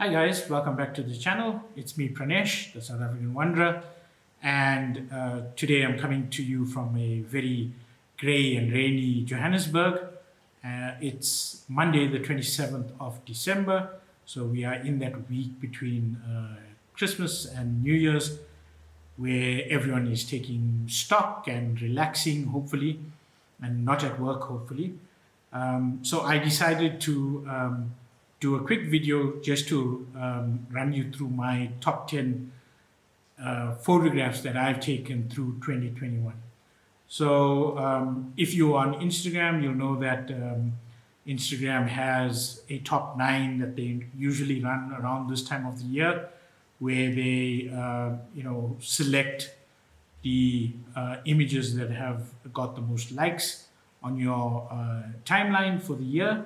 Hi guys, welcome back to the channel. It's me Pranesh, the South African Wanderer, and today I'm coming to you from a very grey and rainy Johannesburg. It's Monday the 27th of December, so we are in that week between Christmas and New Year's where everyone is taking stock and relaxing, hopefully, and not at work, hopefully. So I decided to do a quick video just to run you through my top 10 photographs that I've taken through 2021. So if you're on Instagram, you'll know that Instagram has a top 9 that they usually run around this time of the year, where they select the images that have got the most likes on your timeline for the year.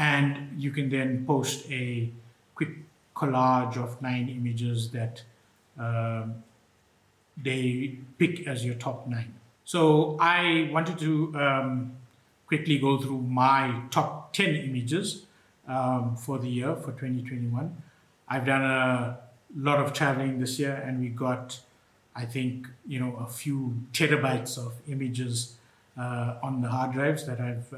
And you can then post a quick collage of 9 images that they pick as your top 9. So I wanted to quickly go through my top 10 images for the year, for 2021. I've done a lot of traveling this year, and we got, I think, a few terabytes of images on the hard drives that I've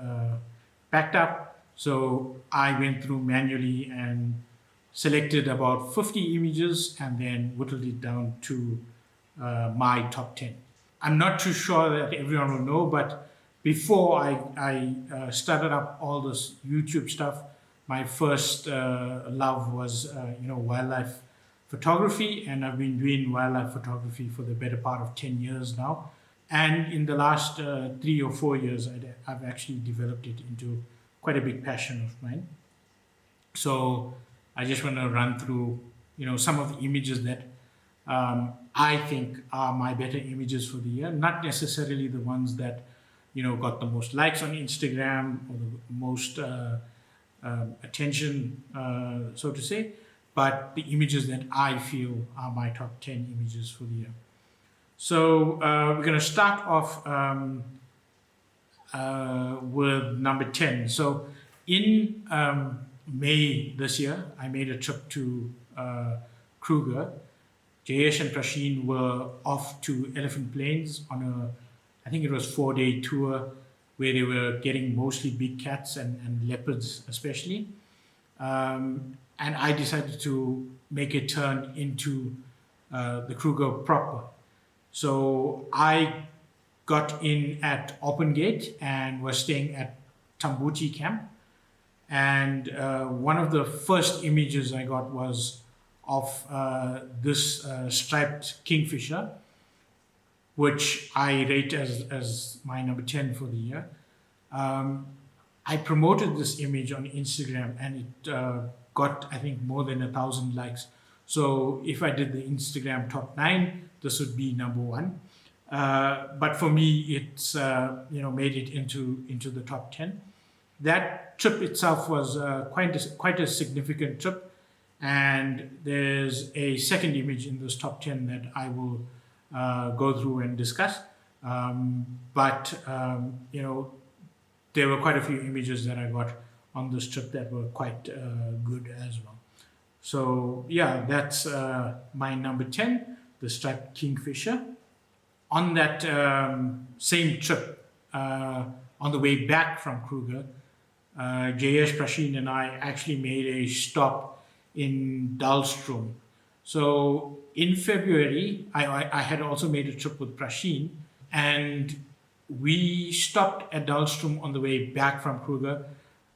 backed up. So I went through manually and selected about 50 images and then whittled it down to my top 10. I'm not too sure that everyone will know, but before I started up all this YouTube stuff, my first love was wildlife photography, and I've been doing wildlife photography for the better part of 10 years now. And in the last 3 or 4 years, I've actually developed it into quite a big passion of mine. So I just want to run through, some of the images that I think are my better images for the year. Not necessarily the ones that, got the most likes on Instagram or the most attention, so to say, but the images that I feel are my top 10 images for the year. So we're going to start off with number 10. So in May this year, I made a trip to Kruger. Jayesh and Prasheen were off to Elephant Plains on I think it was 4-day tour, where they were getting mostly big cats and leopards especially. And I decided to make a turn into the Kruger proper. So I got in at Orpen Gate and was staying at Tamboti camp. And one of the first images I got was of this striped kingfisher, which I rate as my number 10 for the year. I promoted this image on Instagram, and it got, I think, more than 1,000 likes. So if I did the Instagram top 9, this would be number 1. But for me, it's made it into the top 10. That trip itself was quite a significant trip, and there's a second image in this top 10 that I will go through and discuss. But there were quite a few images that I got on this trip that were quite good as well. So yeah, that's my number 10, the striped kingfisher. On that same trip, on the way back from Kruger, Jayesh, Prasheen and I actually made a stop in Dullstroom. So in February, I had also made a trip with Prasheen, and we stopped at Dullstroom on the way back from Kruger,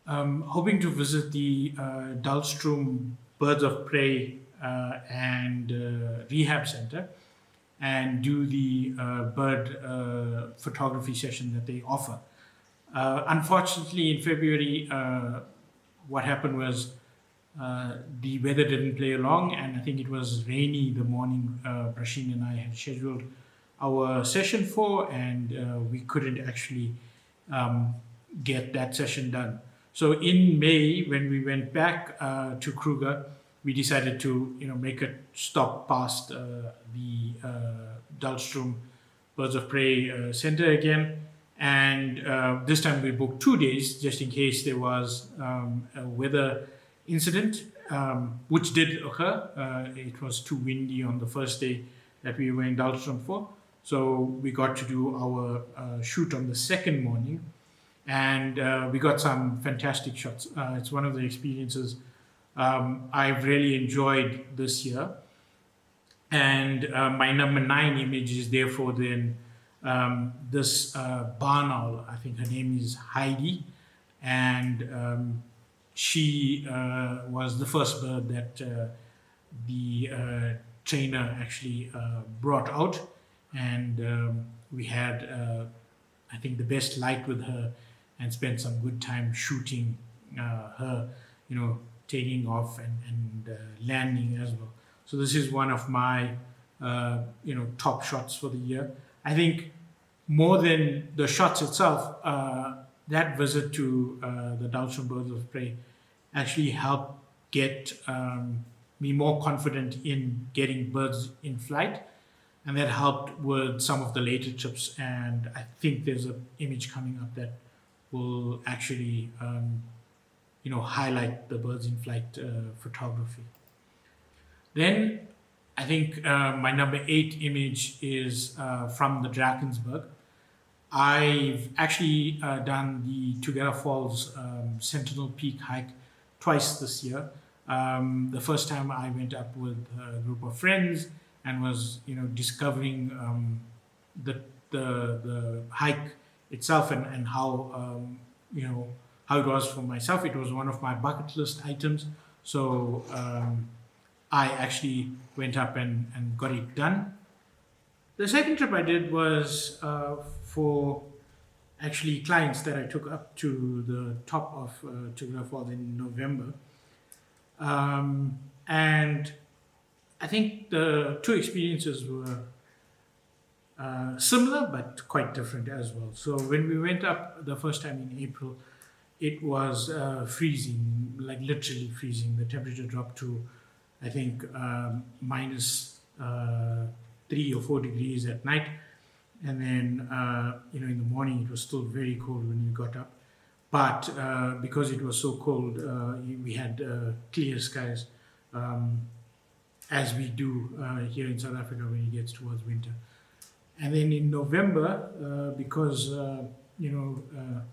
hoping to visit the Dullstroom Birds of Prey and Rehab Center, and do the bird photography session that they offer. Unfortunately, in February, what happened was the weather didn't play along, and I think it was rainy the morning Prasheen and I had scheduled our session for, and we couldn't actually get that session done. So in May, when we went back to Kruger, we decided to make a stop past the Dullstroom Birds of Prey Center again, and this time we booked 2 days just in case there was a weather incident which did occur. It was too windy on the first day that we were in Dullstroom for. So we got to do our shoot on the second morning, and we got some fantastic shots. It's one of the experiences I've really enjoyed this year. And my number 9 image is therefore then this barn owl. I think her name is Heidi, and she was the first bird that the trainer actually brought out, and we had I think the best light with her and spent some good time shooting her, taking off and landing as well. So this is one of my top shots for the year. I think more than the shots itself, that visit to the Dullstroom Birds of Prey actually helped get me more confident in getting birds in flight, and that helped with some of the later trips. And I think there's an image coming up that will actually highlight the birds in flight photography. Then I think my number 8 image is from the Drakensburg. I've actually done the Tugela Falls Sentinel Peak hike twice this year. The first time I went up with a group of friends and was discovering the hike itself and how how it was for myself. It was one of my bucket list items, so I actually went up and got it done. The second trip I did was for actually clients that I took up to the top of Tugela Falls in November. And I think the two experiences were similar but quite different as well. So when we went up the first time in April, it was freezing, like literally freezing. The temperature dropped to, I think, minus 3 or 4 degrees at night. And then, in the morning, it was still very cold when we got up. But because it was so cold, we had clear skies, as we do here in South Africa when it gets towards winter. And then in November, because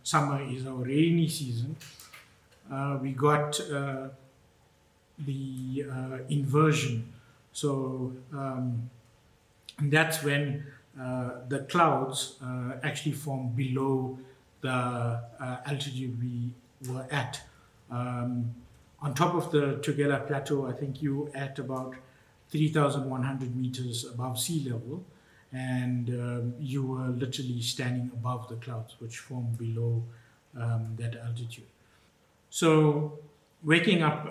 summer is our rainy season, we got the inversion. So and that's when the clouds actually form below the altitude we were at. On top of the Tugela Plateau, I think you at about 3,100 meters above sea level, and you were literally standing above the clouds, which form below that altitude. So waking up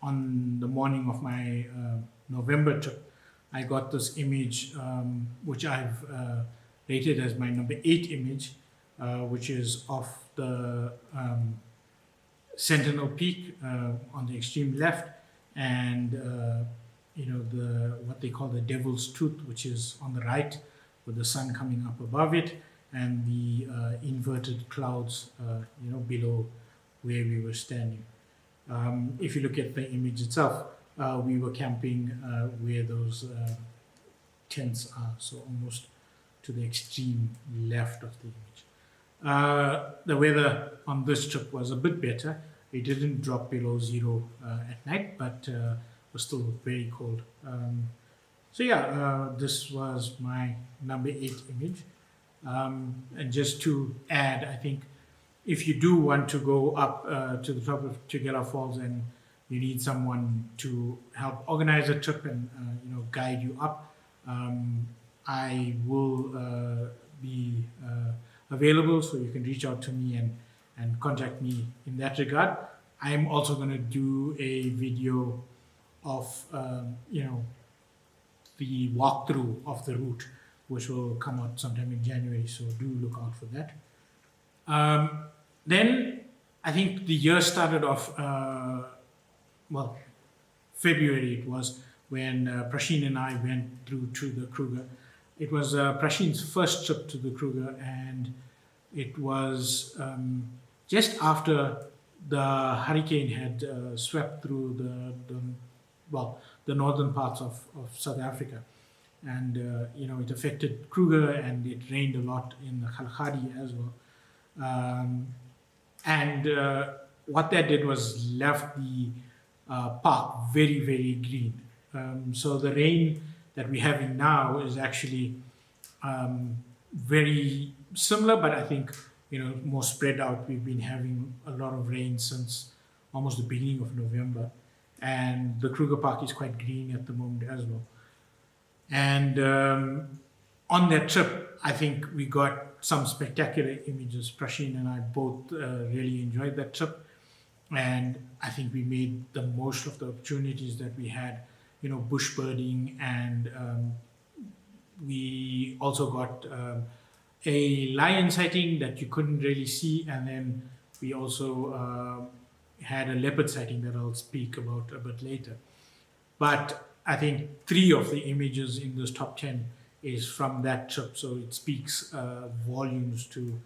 on the morning of my November trip, I got this image, which I've rated as my number 8 image, which is of the Sentinel Peak on the extreme left, and the what they call the Devil's Tooth, which is on the right, with the sun coming up above it, and the inverted clouds, below where we were standing. If you look at the image itself, we were camping where those tents are, so almost to the extreme left of the image. The weather on this trip was a bit better. It didn't drop below 0 at night, but was still very cold. This was my number 8 image. And just to add, I think if you do want to go up to the top of Tugela Falls and you need someone to help organize a trip and guide you up, I will be available, so you can reach out to me and contact me in that regard. I'm also going to do a video of the walkthrough of the route, which will come out sometime in January, so do look out for that. Then I think the year started off, February it was, when Prasheen and I went through to the Kruger. It was Prasheen's first trip to the Kruger, and it was just after the hurricane had swept through the northern parts of South Africa, and it affected Kruger, and it rained a lot in the Kgalagadi as well. And what that did was left the park very, very green. So the rain that we're having now is actually very similar, but I think more spread out. We've been having a lot of rain since almost the beginning of November, and the Kruger Park is quite green at the moment as well. And on that trip, I think we got some spectacular images. Prasheen and I both really enjoyed that trip, and I think we made the most of the opportunities that we had, bush birding, and we also got a lion sighting that you couldn't really see, and then we also had a leopard sighting that I'll speak about a bit later. But I think 3 of the images in this top 10 is from that trip, so it speaks volumes to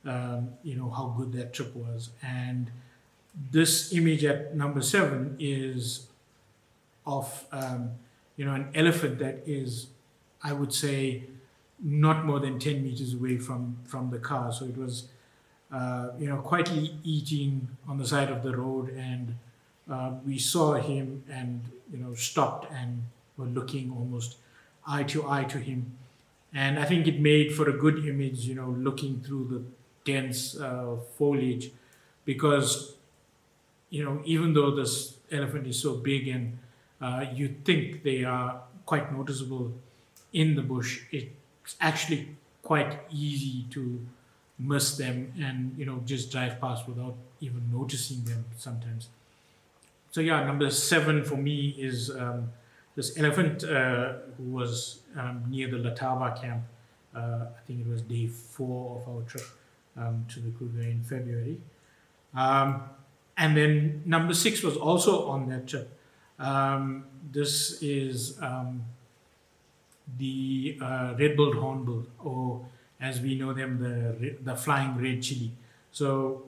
how good that trip was. And this image at number 7 is of an elephant that is, I would say, not more than 10 meters away from the car. So it was quietly eating on the side of the road, and we saw him and stopped and were looking almost eye to eye to him. And I think it made for a good image, looking through the dense foliage, because even though this elephant is so big and you think they are quite noticeable in the bush, it's actually quite easy to miss them and just drive past without even noticing them sometimes. So yeah, number 7 for me is this elephant who was near the Lethaba camp. I think it was day 4 of our trip to the Kruger in February. And then number 6 was also on that trip. This is the red-billed hornbill, or as we know them, the flying red chili. So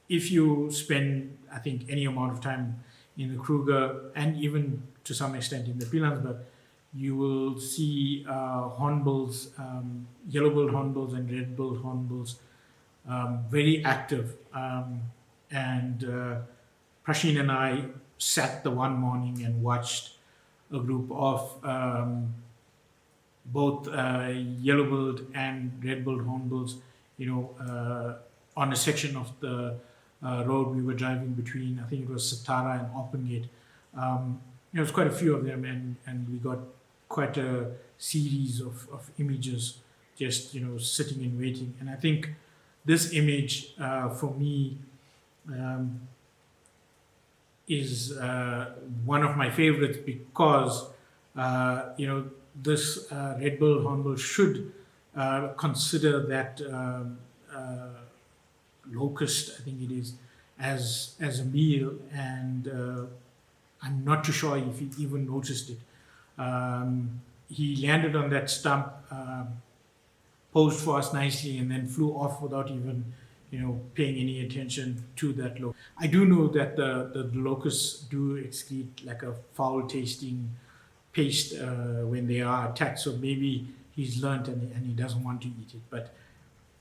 if you spend, I think, any amount of time in the Kruger, and even to some extent in the Pilanesberg, you will see hornbills, yellow-billed hornbills and red-billed hornbills, very active. And Prasheen and I sat the one morning and watched a group of both yellow-billed and red-billed hornbills, on a section of the road we were driving between. I think it was Satara and Orpen. There was quite a few of them, and we got quite a series of images just sitting and waiting. And I think this image for me is one of my favorites, because this red-billed hornbill should consider that locust, I think it is, as a meal, and I'm not too sure if he even noticed it. He landed on that stump, posed for us nicely, and then flew off without even paying any attention to that locust. I do know that the locusts do excrete like a foul-tasting paste when they are attacked, so maybe he's learnt and he doesn't want to eat it. But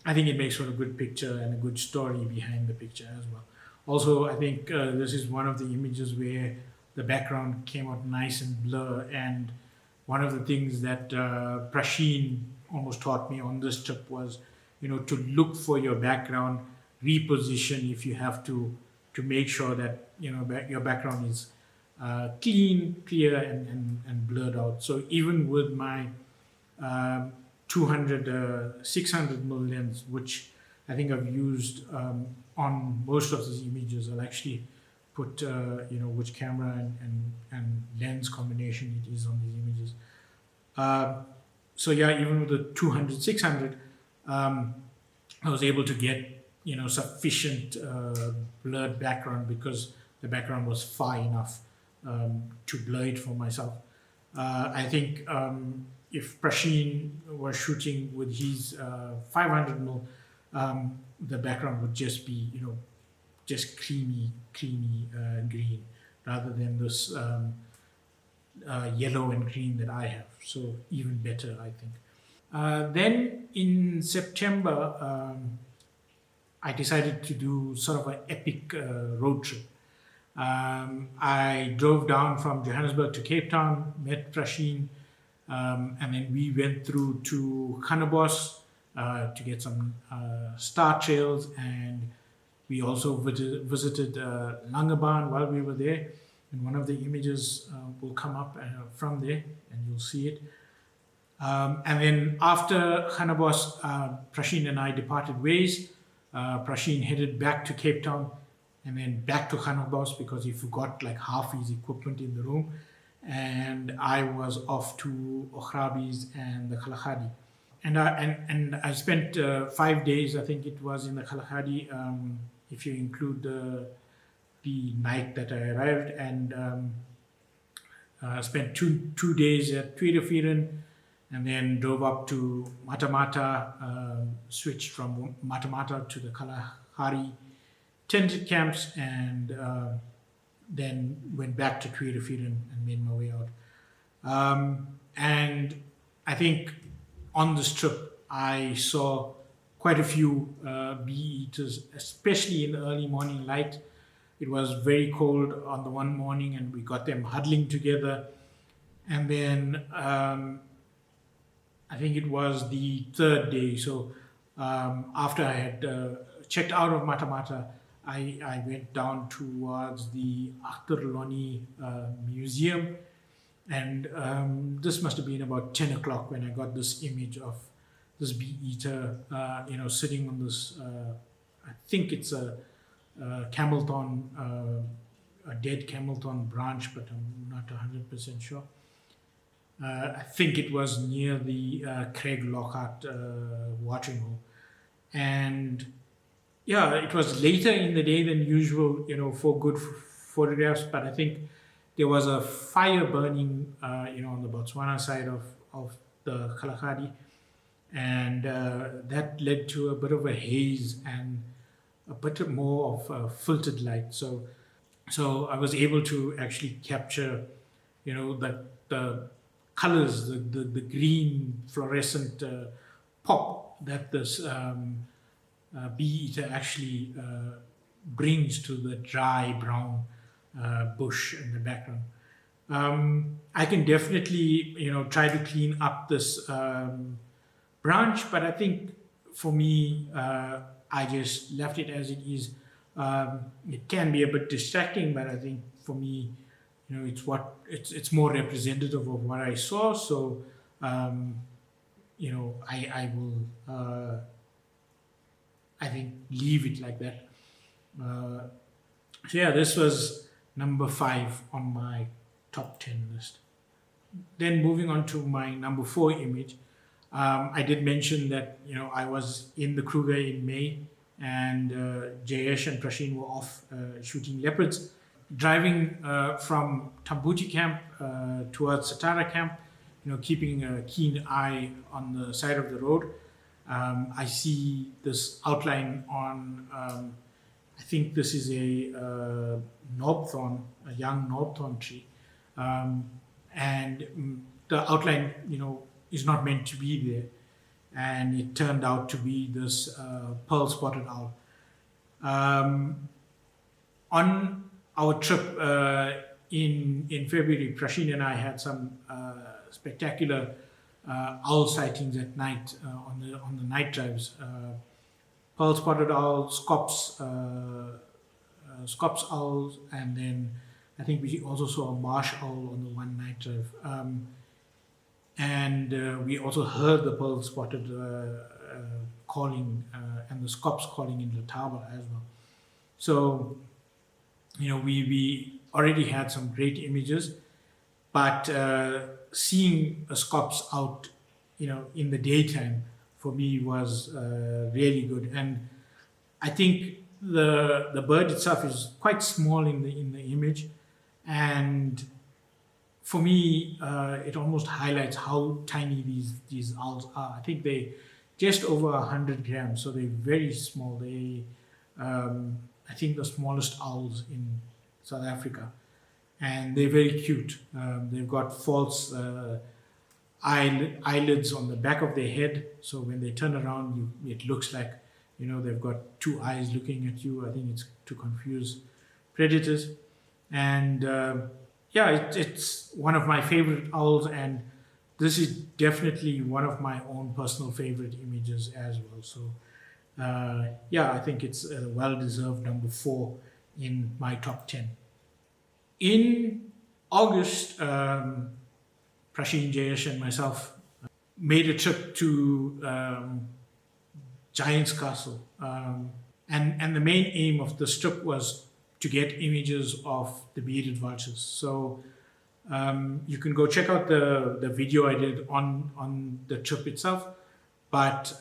I think it makes for a good picture and a good story behind the picture as well. Also, I think this is one of the images where the background came out nice and blur, and one of the things that Prasheen almost taught me on this trip was to look for your background, reposition if you have to make sure that your background is clean, clear, and blurred out. So even with my 200 600mm lens, which I think I've used on most of these images, I'll actually put which camera and lens combination it is on these images. So yeah, even with the 200 600, I was able to get sufficient blurred background, because the background was far enough to blur it for myself. I think if Prasheen was shooting with his 500mm, the background would just be just creamy green rather than this yellow and green that I have. So even better, I think. Then in September, I decided to do sort of an epic road trip. I drove down from Johannesburg to Cape Town, met Prasheen, and then we went through to Gannabos to get some star trails, and we also visited Langebaan while we were there. And one of the images will come up from there, and you'll see it. And then after Gannabos, Prasheen and I departed ways. Prasheen headed back to Cape Town and then back to Gannabos because he forgot like half his equipment in the room. And I was off to Ochrabi's and the Kgalagadi. And I spent 5 days, I think it was, in the Kgalagadi, if you include the night that I arrived, and spent two days at Tweedevieren, and then drove up to Matamata, switched from Matamata to the Kalahari tented camps, and then went back to Tweedevieren and made my way out. And I think on this trip, I saw quite a few bee eaters, especially in the early morning light. It was very cold on the one morning, and we got them huddling together. And then I think it was the third day. So after I had checked out of Matamata, I went down towards the Achterloni Museum. And this must have been about 10 o'clock when I got this image of this bee eater, sitting on this, I think it's a camelthorn, a dead camelthorn branch, but I'm not 100% sure. I think it was near the Craig Lockhart watering hole. And yeah, it was later in the day than usual, for good photographs, but I think there was a fire burning, on the Botswana side of the Kgalagadi, and that led to a bit of a haze and a bit more of filtered light. So I was able to actually capture, the colors, the green fluorescent pop that this bee eater actually brings to the dry brown bush in the background. I can definitely, try to clean up this branch, but I think for me, I just left it as it is. It can be a bit distracting, but I think for me, it's more representative of what I saw. So, I will, I think, leave it like that. So yeah, this was number 5 on my top 10 list. Then moving on to my number 4 image, I did mention that I was in the Kruger in May, and Jayesh and Prasheen were off shooting leopards. Driving from Tamboti camp towards Satara camp, keeping a keen eye on the side of the road, I see this outline on, I think this is a knobthorn, a young knobthorn tree, and the outline, is not meant to be there, and it turned out to be this pearl-spotted owl. On our trip in February, Prasheen and I had some spectacular owl sightings at night on the night drives. Pearl-spotted owl, scops owls, and then I think we also saw a marsh owl on the one night drive. And we also heard the pearl-spotted calling and the scops calling in Lethaba as well. So, we already had some great images, but seeing a scops out, in the daytime for me was really good. And I think the bird itself is quite small in the image, and for me, it almost highlights how tiny these owls are. I think they just over 100 grams, so they're very small. They, I I think, the smallest owls in South Africa. And they're very cute. They've got false eyelids on the back of their head. So when they turn around, it looks like, they've got two eyes looking at you. I think it's to confuse predators. And it's one of my favorite owls. And this is definitely one of my own personal favorite images as well. So I think it's a well-deserved number 4 in my top 10. In August, Prasheen, Jayesh and myself made a trip to Giant's Castle. And the main aim of this trip was to get images of the bearded vultures. So you can go check out the video I did on the trip itself. But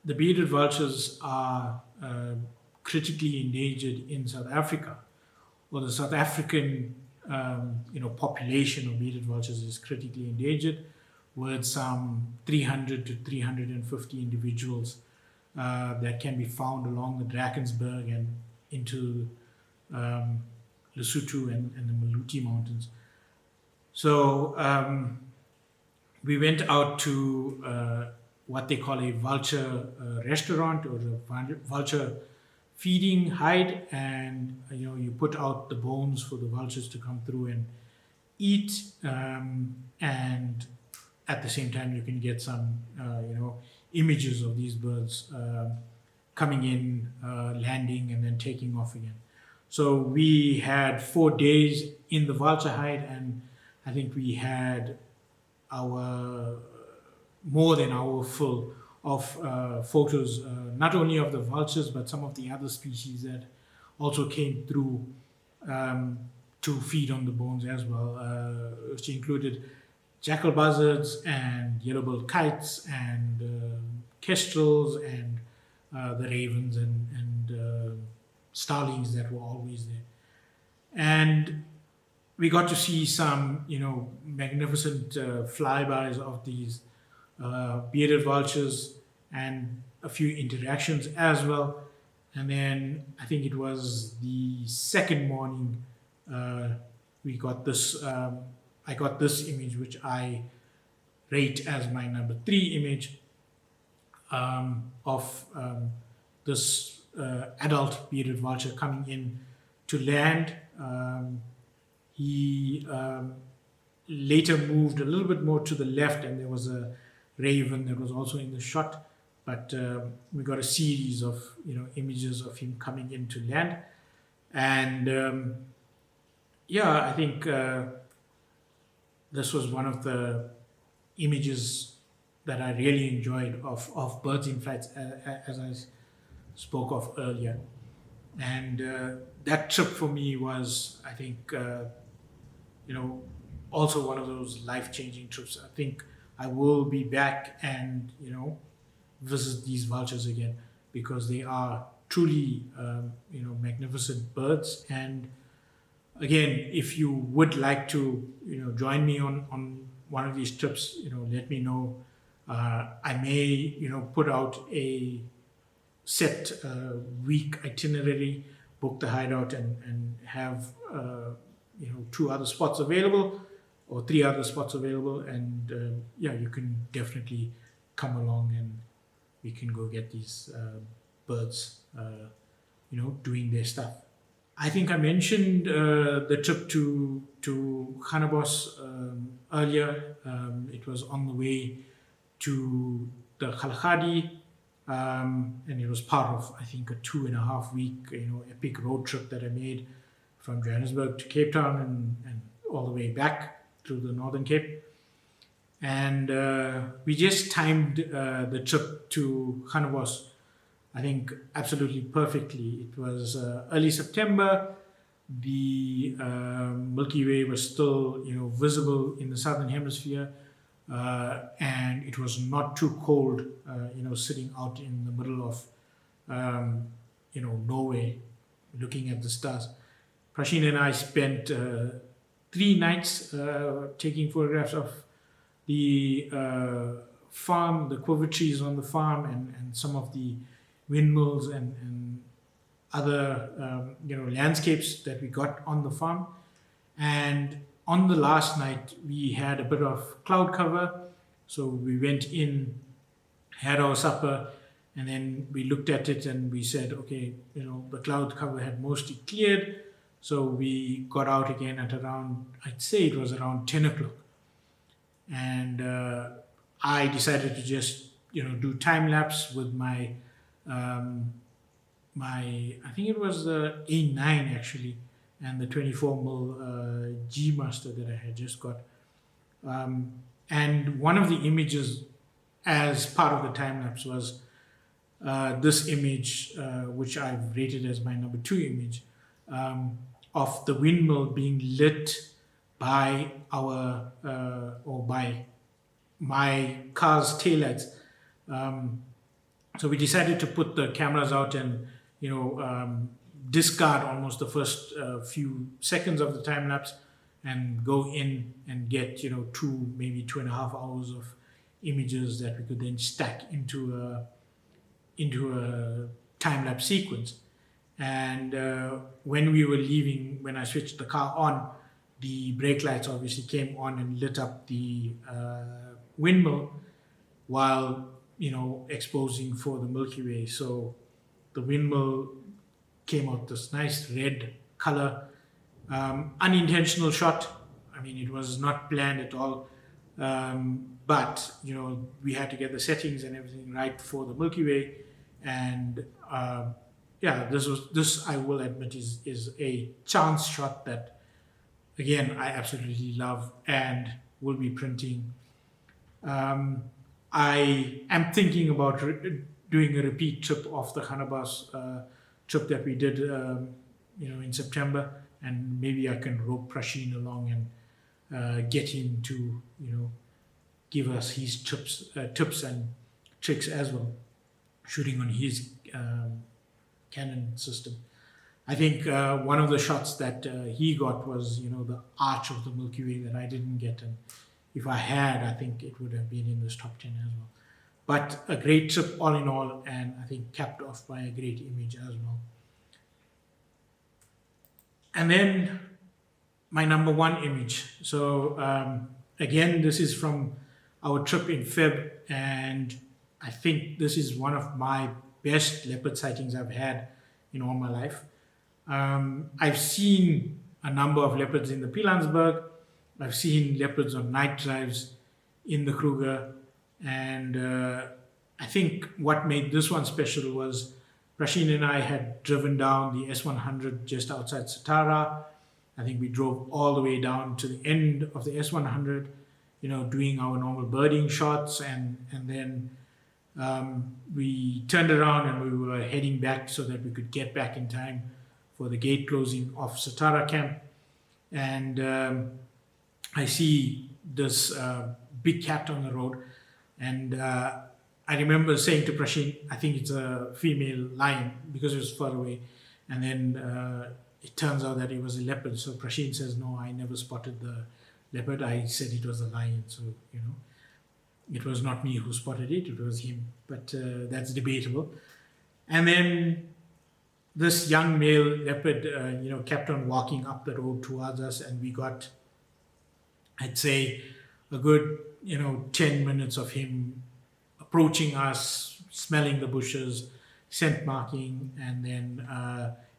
the bearded vultures are critically endangered in South Africa. Well, the South African population of bearded vultures is critically endangered, with some 300 to 350 individuals that can be found along the Drakensburg and into Lesotho and the Milky Mountains. So we went out to what they call a vulture restaurant, or a vulture feeding hide, and you put out the bones for the vultures to come through and eat, and at the same time you can get some images of these birds coming in, landing, and then taking off again. So we had 4 days in the vulture hide, and I think we had more than our full of photos, not only of the vultures, but some of the other species that also came through to feed on the bones as well, which included jackal buzzards and yellow-billed kites and kestrels and the ravens and starlings that were always there. And we got to see some, magnificent flybys of these bearded vultures and a few interactions as well. And then I think it was the second morning we got this, I got this image, which I rate as my number 3 image of this adult bearded vulture coming in to land. He later moved a little bit more to the left, and there was a raven that was also in the shot, but we got a series of images of him coming in to land. And I think this was one of the images that I really enjoyed of birds in flight, as I spoke of earlier. And that trip for me was, I think, also one of those life-changing trips. I think I will be back and, visit these vultures again, because they are truly, magnificent birds. And again, if you would like to, join me on one of these trips, let me know. I may, put out a set week itinerary, book the hideout, and have, 2 other spots available, or 3 other spots available, and you can definitely come along and we can go get these birds, doing their stuff. I think I mentioned the trip to Gannabos earlier. It was on the way to the Kgalagadi, and it was part of, I think, a 2.5 week, epic road trip that I made from Johannesburg to Cape Town and all the way back through the Northern Cape. And we just timed the trip to Gannabos, I think, absolutely perfectly. It was early September. The Milky Way was still, visible in the southern hemisphere, and it was not too cold, sitting out in the middle of, nowhere, looking at the stars. Prasheen and I spent 3 nights taking photographs of the farm, the quiver trees on the farm, and some of the windmills and other landscapes that we got on the farm. And on the last night, we had a bit of cloud cover. So we went in, had our supper, and then we looked at it and we said, okay, the cloud cover had mostly cleared. So we got out again at around, I'd say it was around 10 o'clock. And I decided to just, do time lapse with my, I think it was the A9 actually, and the 24mm G Master that I had just got. And one of the images as part of the time lapse was this image, which I've rated as my number 2 image, of the windmill being lit by our or by my car's taillights. So we decided to put the cameras out and discard almost the first few seconds of the time lapse and go in and get 2, maybe 2.5 hours of images that we could then stack into a time lapse sequence. And when we were leaving, when I switched the car on, the brake lights obviously came on and lit up the windmill while exposing for the Milky Way. So the windmill came out this nice red color. Unintentional shot. I mean, it was not planned at all. But we had to get the settings and everything right for the Milky Way. And this I will admit is a chance shot that, again, I absolutely love and will be printing. I am thinking about doing a repeat trip of the Gannabos trip that we did, in September, and maybe I can rope Prasheen along and get him to, give us his tips and tricks as well, shooting on his Canon system. I think one of the shots that he got was, the arch of the Milky Way that I didn't get, and if I had, I think it would have been in this top 10 as well. But a great trip all in all, and I think capped off by a great image as well. And then my number 1 image. So again, this is from our trip in Feb, and I think this is one of my best leopard sightings I've had in all my life. I've seen a number of leopards in the Pilanesberg. I've seen leopards on night drives in the Kruger, and I think what made this one special was Prasheen and I had driven down the S100 just outside Satara. I think we drove all the way down to the end of the S100, doing our normal birding shots, and then we turned around and we were heading back so that we could get back in time for the gate closing of Satara camp. And I see this big cat on the road, and I remember saying to Prasheen, I think it's a female lion because it was far away, and then it turns out that it was a leopard. So Prasheen says, no, I never spotted the leopard, I said it was a lion. So it was not me who spotted it, it was him, but that's debatable. And then this young male leopard kept on walking up the road towards us, and we got, I'd say, a good 10 minutes of him approaching us, smelling the bushes, scent marking, and then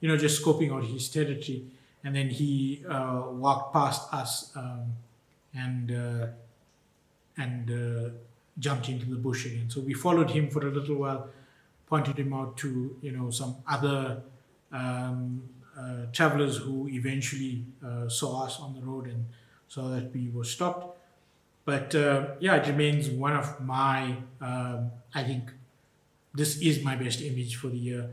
just scoping out his territory. And then he walked past us and jumped into the bush again. So we followed him for a little while, pointed him out to some other travelers who eventually saw us on the road and saw that we were stopped. But it remains one of my, I think this is my best image for the year.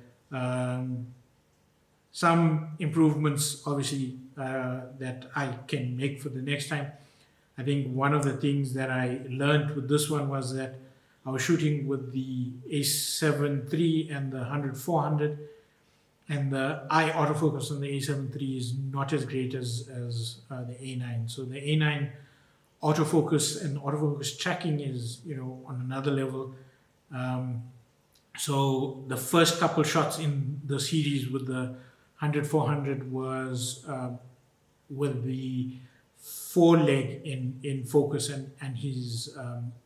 Some improvements, obviously, that I can make for the next time. I think one of the things that I learned with this one was that I was shooting with the A7 III and the 100-400, and the eye autofocus on the A7 III is not as great as the A9. So the A9 autofocus and autofocus tracking is on another level. So the first couple shots in the series with the 100-400 was with the foreleg in focus and his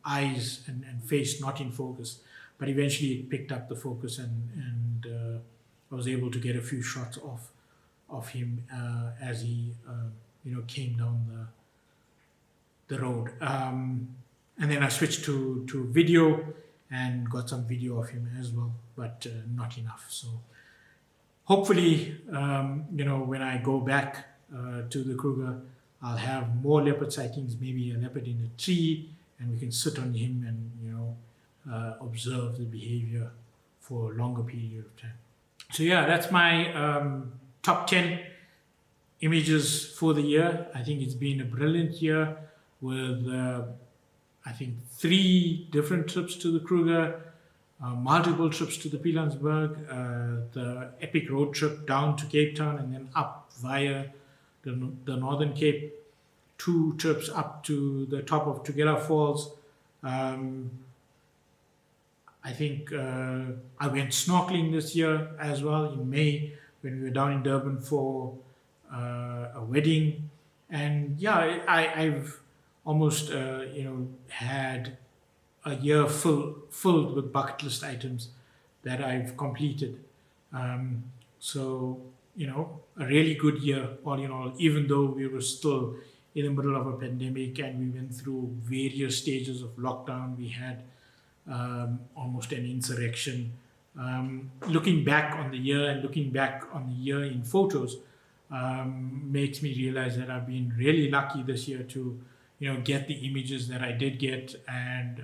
eyes and face not in focus. But eventually it picked up the focus and I was able to get a few shots of him as he came down the road. And then I switched to video and got some video of him as well, but not enough. So hopefully, when I go back to the Kruger, I'll have more leopard sightings, maybe a leopard in a tree, and we can sit on him and, observe the behavior for a longer period of time. So yeah, that's my top 10 images for the year. I think it's been a brilliant year with, 3 different trips to the Kruger, multiple trips to the Pilanesberg, the epic road trip down to Cape Town and then up via the Northern Cape, 2 trips up to the top of Tugela Falls. I think I went snorkeling this year as well in May when we were down in Durban for a wedding. And yeah, I've almost, had a year filled with bucket list items that I've completed. So, a really good year all in all, even though we were still in the middle of a pandemic and we went through various stages of lockdown. We had almost an insurrection. Looking back on the year and looking back on the year in photos makes me realize that I've been really lucky this year to get the images that I did get and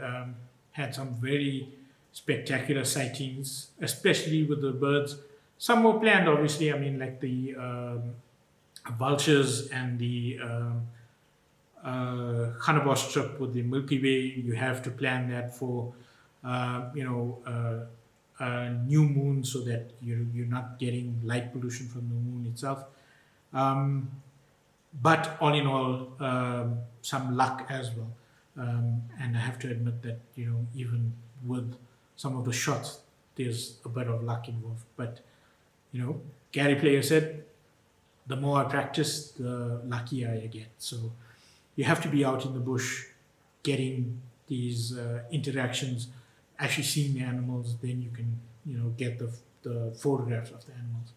had some very spectacular sightings, especially with the birds. Some were planned, obviously. I mean, like the vultures and the Gannabos trip with the Milky Way. You have to plan that for, new moon so that you're not getting light pollution from the moon itself. But all in all, some luck as well. And I have to admit that, even with some of the shots, there's a bit of luck involved. But, Gary Player said, the more I practice, the luckier I get. So you have to be out in the bush getting these interactions, actually seeing the animals, then you can, get the photographs of the animals.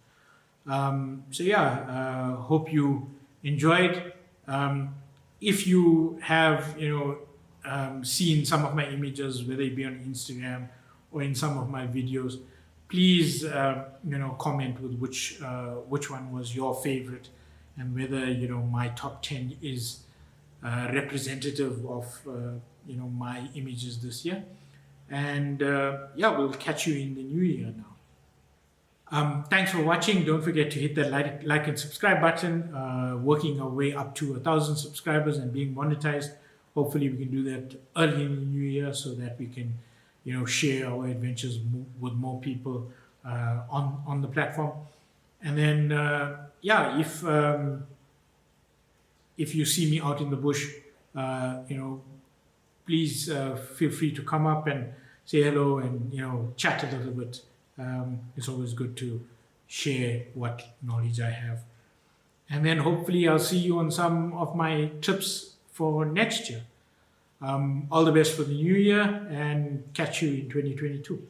So yeah, hope you enjoyed. If you have, seen some of my images, whether it be on Instagram or in some of my videos, please, comment with which one was your favorite and whether, my top 10 is representative of, my images this year. And yeah, we'll catch you in the new year now. Thanks for watching. Don't forget to hit that like and subscribe button. Working our way up to 1,000 subscribers and being monetized. Hopefully we can do that early in the new year so that we can, share our adventures with more people on the platform. And then, yeah, if you see me out in the bush, please feel free to come up and say hello and chat a little bit. It's always good to share what knowledge I have. And then hopefully I'll see you on some of my trips for next year. All the best for the new year and catch you in 2022.